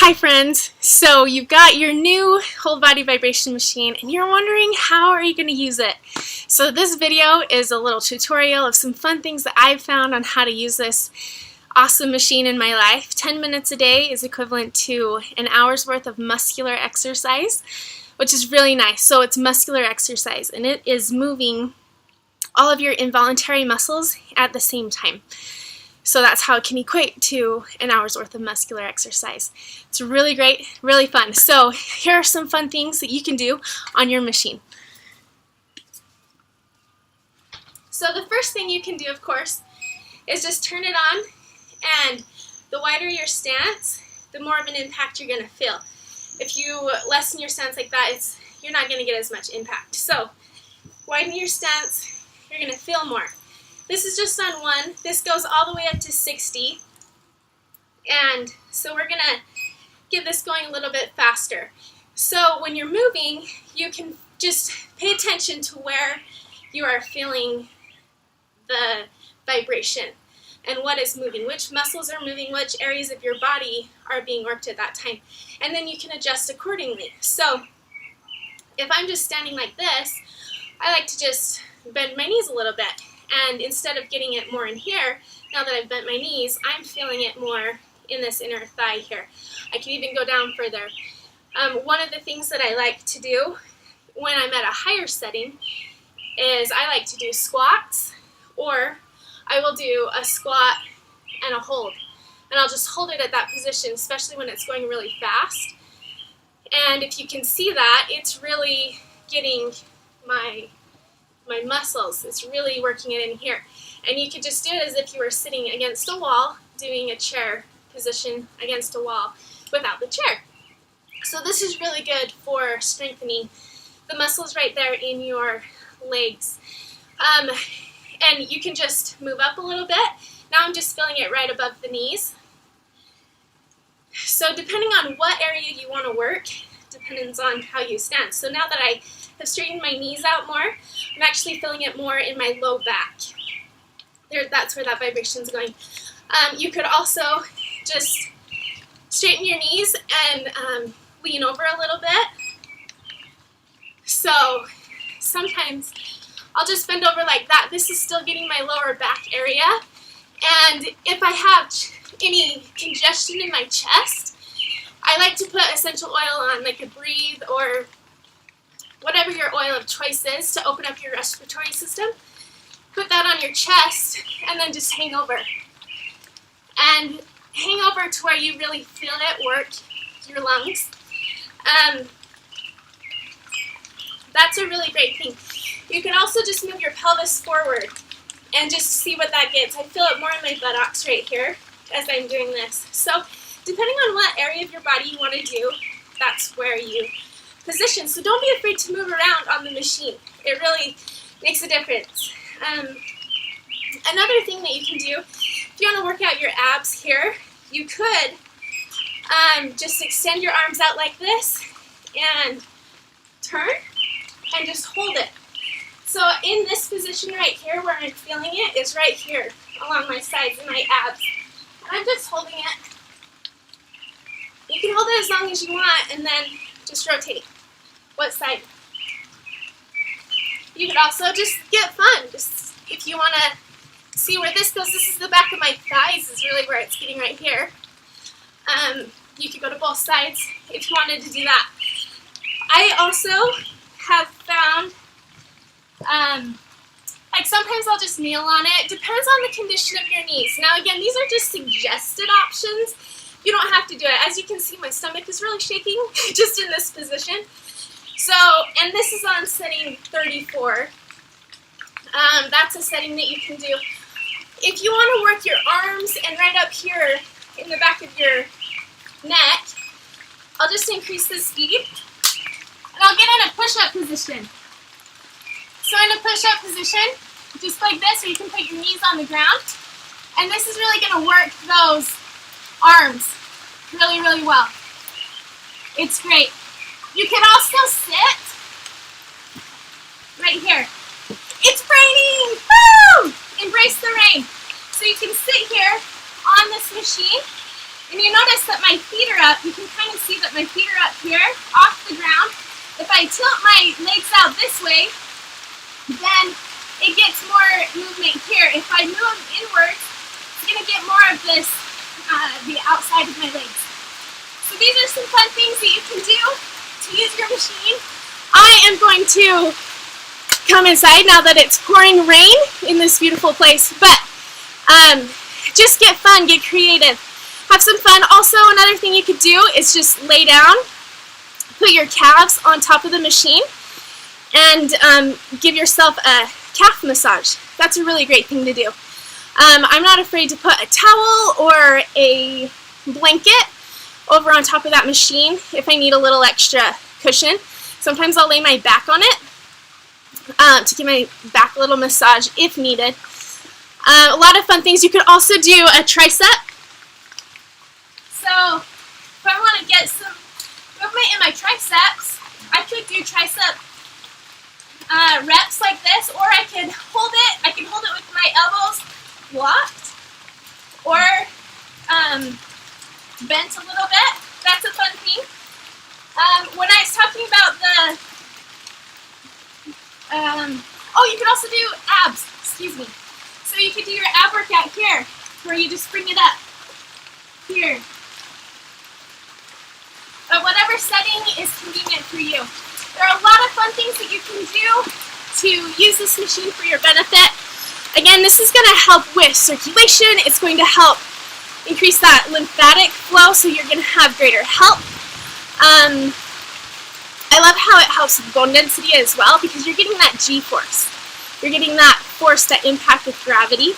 Hi friends! So you've got your new whole body vibration machine and you're wondering how are you going to use it. So this video is a little tutorial of some fun things that I've found on how to use this awesome machine in my life. 10 minutes a day is equivalent to an hour's worth of muscular exercise, which is really nice. So it's muscular exercise and it is moving all of your involuntary muscles at the same time. So that's how it can equate to an hour's worth of muscular exercise. It's really great, really fun. So here are some fun things that you can do on your machine. So the first thing you can do, of course, is just turn it on, and the wider your stance, the more of an impact you're going to feel. If you lessen your stance like that, you're not going to get as much impact. So widen your stance, you're going to feel more. This is just on 1. This goes all the way up to 60. And so we're going to get this going a little bit faster. So when you're moving, you can just pay attention to where you are feeling the vibration and what is moving, which muscles are moving, which areas of your body are being worked at that time. And then you can adjust accordingly. So if I'm just standing like this, I like to just bend my knees a little bit. And instead of getting it more in here, now that I've bent my knees, I'm feeling it more in this inner thigh here. I can even go down further. One of the things that I like to do when I'm at a higher setting is I like to do squats, or I will do a squat and a hold. And I'll just hold it at that position, especially when it's going really fast. And if you can see that, it's really getting my muscles. It's really working it in here. And you could just do it as if you were sitting against a wall, doing a chair position against a wall without the chair. So this is really good for strengthening the muscles right there in your legs. And you can just move up a little bit. Now I'm just feeling it right above the knees. So depending on what area you want to work, depends on how you stand. So now that I have straightened my knees out more, I'm actually feeling it more in my low back. That's where that vibration is going. You could also just straighten your knees and lean over a little bit. So sometimes I'll just bend over like that. This is still getting my lower back area. And if I have any congestion in my chest, I like to put essential oil on, like a Breathe or whatever your oil of choice is to open up your respiratory system. Put that on your chest and then just hang over. And hang over to where you really feel it work your lungs. That's a really great thing. You can also just move your pelvis forward and just see what that gets. I feel it more in my buttocks right here as I'm doing this. So depending on what area of your body you want to do, that's where you position. So don't be afraid to move around on the machine. It really makes a difference. Another thing that you can do, if you want to work out your abs here, you could just extend your arms out like this and turn and just hold it. So in this position right here where I'm feeling it is right here along my sides and my abs. And I'm just holding it. You can hold it as long as you want and then just rotate. What side? You could also just get fun. Just if you want to see where this goes, this is the back of my thighs is really where it's getting right here. You could go to both sides if you wanted to do that. I also have found, like sometimes I'll just kneel on it. Depends on the condition of your knees. Now again, these are just suggested options. You don't have to do it. As you can see, my stomach is really shaking just in this position. So, and this is on setting 34. That's a setting that you can do. If you want to work your arms and right up here in the back of your neck, I'll just increase the speed. And I'll get in a push-up position. So in a push-up position, just like this, or you can put your knees on the ground. And this is really going to work those arms really, really well. It's great. You can also sit right here. It's raining! Woo! Embrace the rain. So you can sit here on this machine And you notice that my feet are up. You can kind of see that my feet are up here off the ground. If I tilt my legs out this way, then it gets more movement here. If I move inwards, it's going to get more of this, the outside of my legs. So these are some fun things that you can do to use your machine. I am going to come inside now that it's pouring rain in this beautiful place, but just get fun, get creative, have some fun. Also, another thing you could do is just lay down, put your calves on top of the machine, and give yourself a calf massage. That's a really great thing to do. I'm not afraid to put a towel or a blanket over on top of that machine if I need a little extra cushion. Sometimes I'll lay my back on it to give my back a little massage if needed. A lot of fun things. You could also do a tricep. So if I want to get some movement in my triceps, I could do tricep reps like this, or I could hold it. I can hold it with my elbows locked, or bent a little bit. That's a fun thing. When I was talking about the, oh, you could also do abs. Excuse me. So you could do your ab workout here, where you just bring it up here. But whatever setting is convenient for you. There are a lot of fun things that you can do to use this machine for your benefit. Again, this is going to help with circulation. It's going to help increase that lymphatic flow, so you're going to have greater health. I love how it helps with bone density as well, because you're getting that G-force. You're getting that force, that impact with gravity.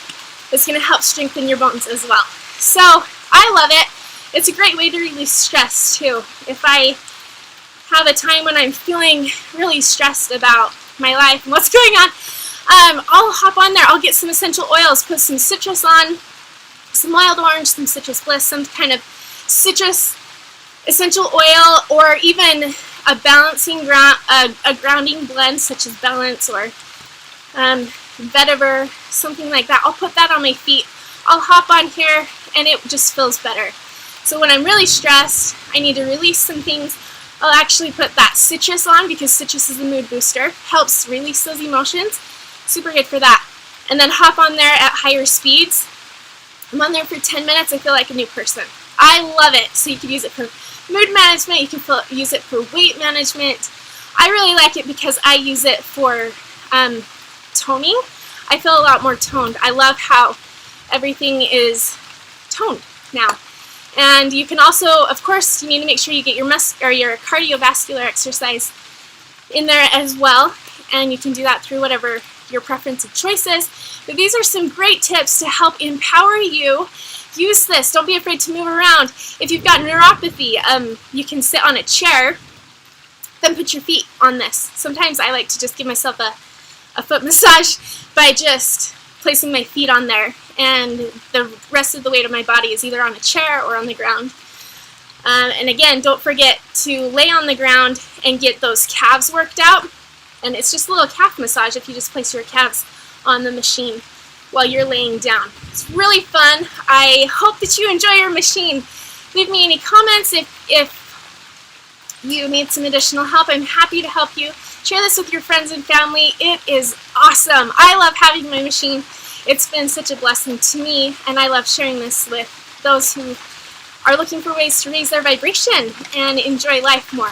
It's going to help strengthen your bones as well. So I love it. It's a great way to release stress too. If I have a time when I'm feeling really stressed about my life and what's going on, I'll hop on there. I'll get some essential oils, put some citrus on, some wild orange, some citrus bliss, some kind of citrus essential oil, or even a balancing a grounding blend such as Balance or vetiver, something like that. I'll put that on my feet. I'll hop on here and it just feels better. So when I'm really stressed, I need to release some things, I'll actually put that citrus on, because citrus is a mood booster, helps release those emotions. Super good for that. And then hop on there at higher speeds. I'm on there for 10 minutes, I feel like a new person. I love it. So you can use it for mood management, you can use it for weight management. I really like it because I use it for toning. I feel a lot more toned. I love how everything is toned now. And you can also, of course, you need to make sure you get your cardiovascular exercise in there as well. And you can do that through whatever your preference of choice is. But these are some great tips to help empower you. Use this. Don't be afraid to move around. If you've got neuropathy, you can sit on a chair, then put your feet on this. Sometimes I like to just give myself a foot massage by just placing my feet on there, and the rest of the weight of my body is either on a chair or on the ground. And again, don't forget to lay on the ground and get those calves worked out. And it's just a little calf massage if you just place your calves on the machine while you're laying down. It's really fun. I hope that you enjoy your machine. Leave me any comments if you need some additional help. I'm happy to help you. Share this with your friends and family. It is awesome. I love having my machine. It's been such a blessing to me, and I love sharing this with those who are looking for ways to raise their vibration and enjoy life more.